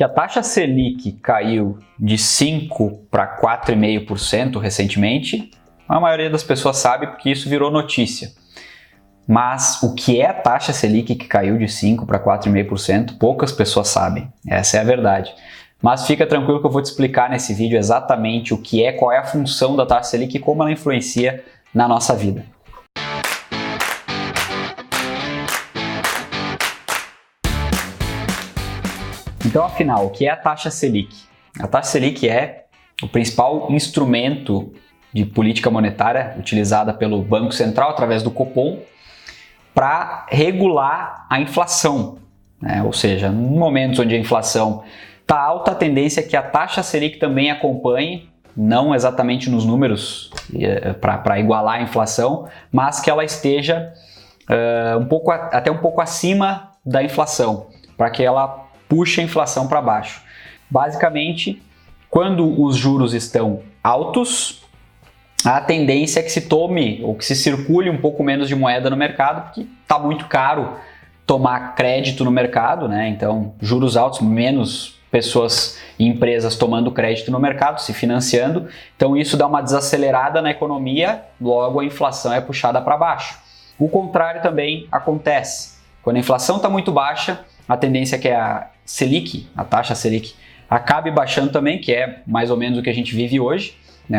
que a taxa Selic caiu de 5% para 4,5% recentemente, a maioria das pessoas sabe porque isso virou notícia. Mas o que é a taxa Selic que caiu de 5% para 4,5%, poucas pessoas sabem. Essa é a verdade. Mas fica tranquilo que eu vou te explicar nesse vídeo exatamente o que é, qual é a função da taxa Selic e como ela influencia na nossa vida. Então, afinal, o que é a taxa Selic? A taxa Selic é o principal instrumento de política monetária utilizada pelo Banco Central através do Copom para regular a inflação, né? Ou seja, em momentos onde a inflação está alta, a tendência é que a taxa Selic também acompanhe, não exatamente nos números para igualar a inflação, mas que ela esteja até um pouco acima da inflação, para que ela puxe a inflação para baixo. Basicamente, quando os juros estão altos, a tendência é que se tome ou que se circule um pouco menos de moeda no mercado, porque está muito caro tomar crédito no mercado, né? Então, juros altos, menos pessoas e empresas tomando crédito no mercado, se financiando. Então, isso dá uma desacelerada na economia, logo a inflação é puxada para baixo. O contrário também acontece. Quando a inflação está muito baixa, a tendência é que a Selic, a taxa Selic, acabe baixando também, que é mais ou menos o que a gente vive hoje, né?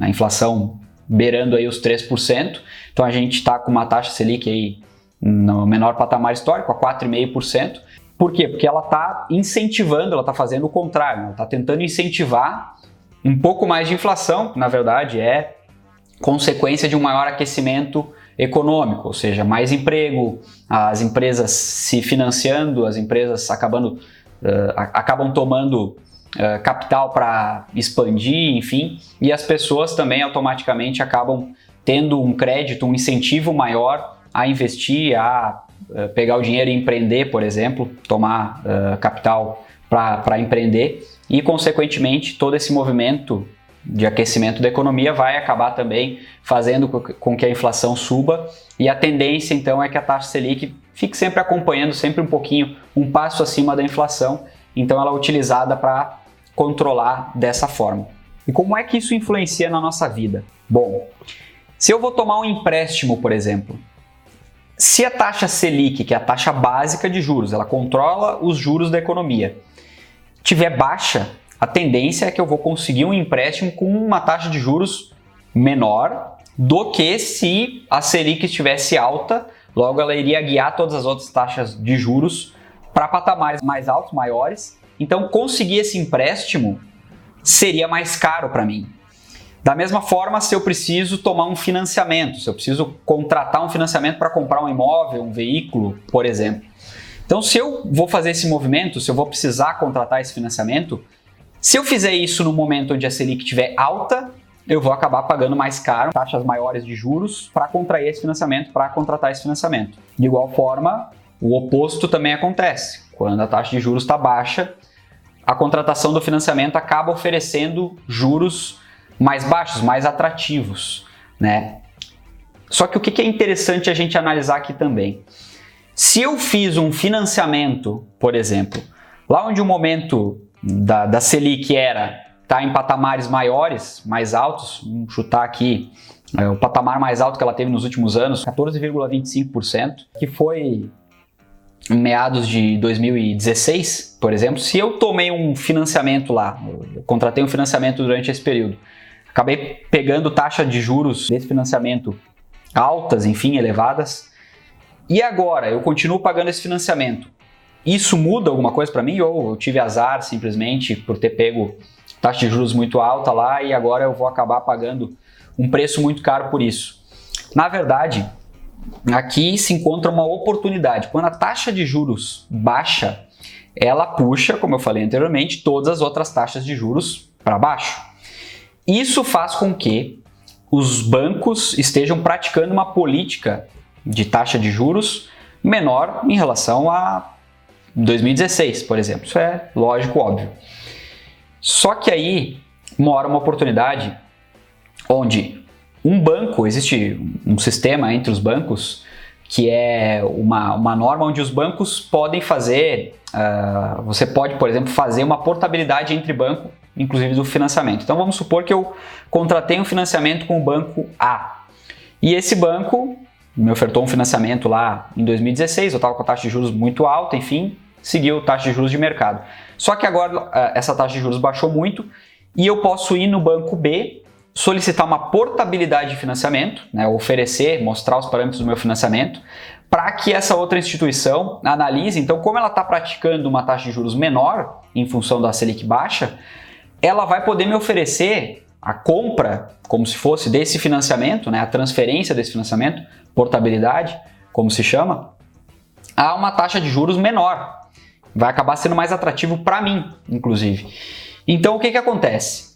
A inflação beirando aí os 3%. Então a gente está com uma taxa Selic aí no menor patamar histórico, a 4,5%. Por quê? Porque ela está incentivando, ela está fazendo o contrário, ela está tentando incentivar um pouco mais de inflação, que na verdade é consequência de um maior aquecimento econômico, ou seja, mais emprego, as empresas se financiando, as empresas acabam tomando capital para expandir, enfim, e as pessoas também automaticamente acabam tendo um crédito, um incentivo maior a investir, a pegar o dinheiro e empreender, por exemplo, tomar capital para empreender, e consequentemente todo esse movimento de aquecimento da economia vai acabar também fazendo com que a inflação suba, e a tendência então é que a taxa Selic fique sempre acompanhando, sempre um pouquinho, um passo acima da inflação. Então ela é utilizada para controlar dessa forma. E como é que isso influencia na nossa vida? Bom, se eu vou tomar um empréstimo, por exemplo, se a taxa Selic, que é a taxa básica de juros, ela controla os juros da economia, tiver baixa, a tendência é que eu vou conseguir um empréstimo com uma taxa de juros menor do que se a Selic estivesse alta, logo ela iria guiar todas as outras taxas de juros para patamares mais altos, maiores. Então, conseguir esse empréstimo seria mais caro para mim. Da mesma forma, se eu preciso tomar um financiamento, se eu preciso contratar um financiamento para comprar um imóvel, um veículo, por exemplo. Então, se eu vou fazer esse movimento, se eu vou precisar contratar esse financiamento, se eu fizer isso no momento onde a Selic estiver alta, eu vou acabar pagando mais caro, taxas maiores de juros, para contrair esse financiamento, para contratar esse financiamento. De igual forma, o oposto também acontece. Quando a taxa de juros está baixa, a contratação do financiamento acaba oferecendo juros mais baixos, mais atrativos, né? Só que o que é interessante a gente analisar aqui também? Se eu fiz um financiamento, por exemplo, lá onde o momento da Selic está em patamares maiores, mais altos, vamos chutar aqui o patamar mais alto que ela teve nos últimos anos, 14,25%, que foi em meados de 2016, por exemplo. Se eu tomei um financiamento lá, eu contratei um financiamento durante esse período, acabei pegando taxa de juros desse financiamento altas, enfim, elevadas, e agora eu continuo pagando esse financiamento. Isso muda alguma coisa para mim, ou eu tive azar simplesmente por ter pego taxa de juros muito alta lá e agora eu vou acabar pagando um preço muito caro por isso? Na verdade, aqui se encontra uma oportunidade. Quando a taxa de juros baixa, ela puxa, como eu falei anteriormente, todas as outras taxas de juros para baixo. Isso faz com que os bancos estejam praticando uma política de taxa de juros menor em relação a 2016, por exemplo. Isso é lógico, óbvio. Só que aí mora uma oportunidade onde existe um sistema entre os bancos que é uma norma onde os bancos podem fazer, você pode, por exemplo, fazer uma portabilidade entre banco, inclusive do financiamento. Então vamos supor que eu contratei um financiamento com o banco A, e esse banco me ofertou um financiamento lá em 2016, eu estava com a taxa de juros muito alta, enfim, seguiu a taxa de juros de mercado. Só que agora essa taxa de juros baixou muito e eu posso ir no banco B, solicitar uma portabilidade de financiamento, né, oferecer, mostrar os parâmetros do meu financiamento, para que essa outra instituição analise, então, como ela está praticando uma taxa de juros menor em função da Selic baixa, ela vai poder me oferecer a compra, como se fosse desse financiamento, né, a transferência desse financiamento, portabilidade, como se chama, a uma taxa de juros menor. Vai acabar sendo mais atrativo para mim, inclusive. Então, o que acontece?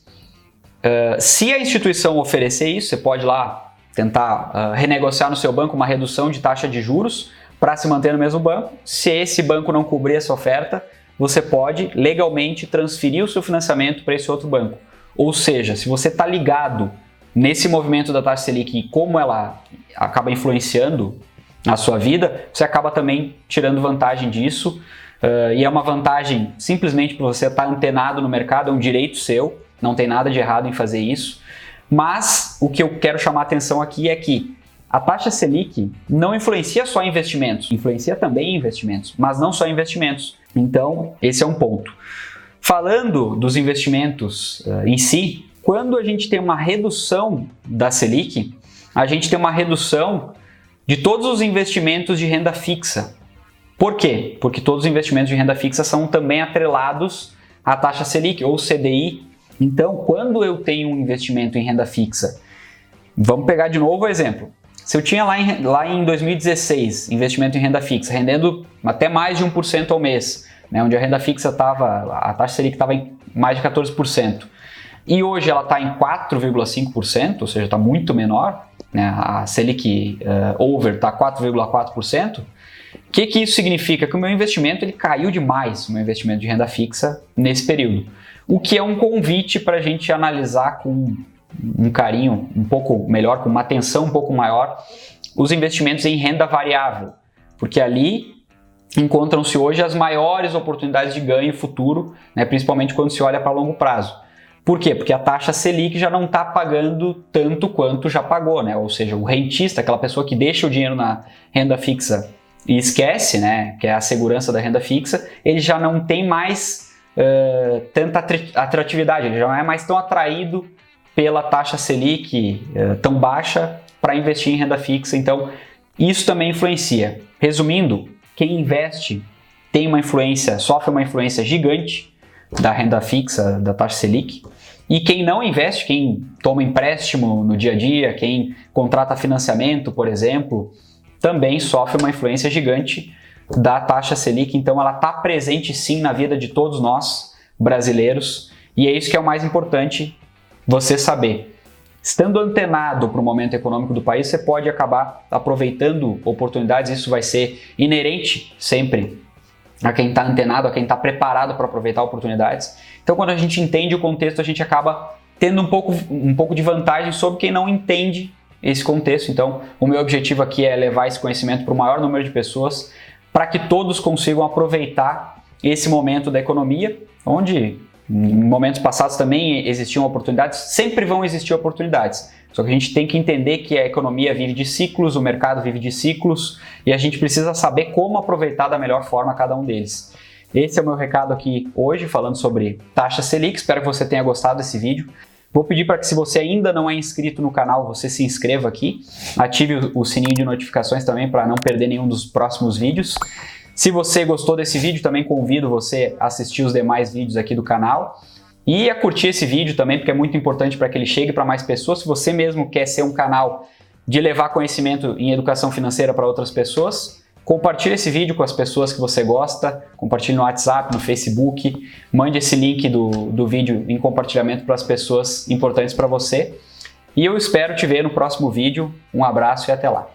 Se a instituição oferecer isso, você pode lá tentar renegociar no seu banco uma redução de taxa de juros para se manter no mesmo banco. Se esse banco não cobrir essa oferta, você pode legalmente transferir o seu financiamento para esse outro banco. Ou seja, se você está ligado nesse movimento da taxa Selic e como ela acaba influenciando a sua vida, você acaba também tirando vantagem disso. E é uma vantagem simplesmente por você estar antenado no mercado, é um direito seu. Não tem nada de errado em fazer isso, mas o que eu quero chamar a atenção aqui é que a taxa Selic não influencia só investimentos, influencia também investimentos, mas não só investimentos. Então, esse é um ponto. Falando dos investimentos em si, quando a gente tem uma redução da Selic, a gente tem uma redução de todos os investimentos de renda fixa. Por quê? Porque todos os investimentos de renda fixa são também atrelados à taxa Selic ou CDI. Então, quando eu tenho um investimento em renda fixa, vamos pegar de novo o exemplo. Se eu tinha lá em 2016 investimento em renda fixa, rendendo até mais de 1% ao mês, né, onde a renda fixa a taxa Selic estava em mais de 14%, e hoje ela está em 4,5%, ou seja, está muito menor, né, a Selic over está 4,4%, o que isso significa? Que o meu investimento ele caiu demais, o meu investimento de renda fixa nesse período. O que é um convite para a gente analisar com um carinho um pouco melhor, com uma atenção um pouco maior, os investimentos em renda variável, porque ali encontram-se hoje as maiores oportunidades de ganho futuro, né, principalmente quando se olha para longo prazo. Por quê? Porque a taxa Selic já não está pagando tanto quanto já pagou, né? Ou seja, o rentista, aquela pessoa que deixa o dinheiro na renda fixa e esquece, né, que é a segurança da renda fixa, ele já não tem mais tanta atratividade, ele já não é mais tão atraído pela taxa Selic tão baixa para investir em renda fixa. Então, isso também influencia. Resumindo, quem investe tem uma influência, sofre uma influência gigante da renda fixa, da taxa Selic, e quem não investe, quem toma empréstimo no dia a dia, quem contrata financiamento, por exemplo, também sofre uma influência gigante da taxa Selic. Então ela está presente sim na vida de todos nós brasileiros, e é isso que é o mais importante você saber. Estando antenado para o momento econômico do país, você pode acabar aproveitando oportunidades. Isso vai ser inerente sempre a quem está antenado, a quem está preparado para aproveitar oportunidades. Então quando a gente entende o contexto, a gente acaba tendo um pouco de vantagem sobre quem não entende esse contexto. Então o meu objetivo aqui é levar esse conhecimento para o maior número de pessoas, para que todos consigam aproveitar esse momento da economia, onde em momentos passados também existiam oportunidades, sempre vão existir oportunidades. Só que a gente tem que entender que a economia vive de ciclos, o mercado vive de ciclos, e a gente precisa saber como aproveitar da melhor forma cada um deles. Esse é o meu recado aqui hoje, falando sobre taxa Selic. Espero que você tenha gostado desse vídeo. Vou pedir para que, se você ainda não é inscrito no canal, você se inscreva aqui, ative o sininho de notificações também para não perder nenhum dos próximos vídeos. Se você gostou desse vídeo, também convido você a assistir os demais vídeos aqui do canal e a curtir esse vídeo também, porque é muito importante para que ele chegue para mais pessoas. Se você mesmo quer ser um canal de levar conhecimento em educação financeira para outras pessoas, compartilhe esse vídeo com as pessoas que você gosta, compartilhe no WhatsApp, no Facebook, mande esse link do vídeo em compartilhamento para as pessoas importantes para você. E eu espero te ver no próximo vídeo. Um abraço e até lá!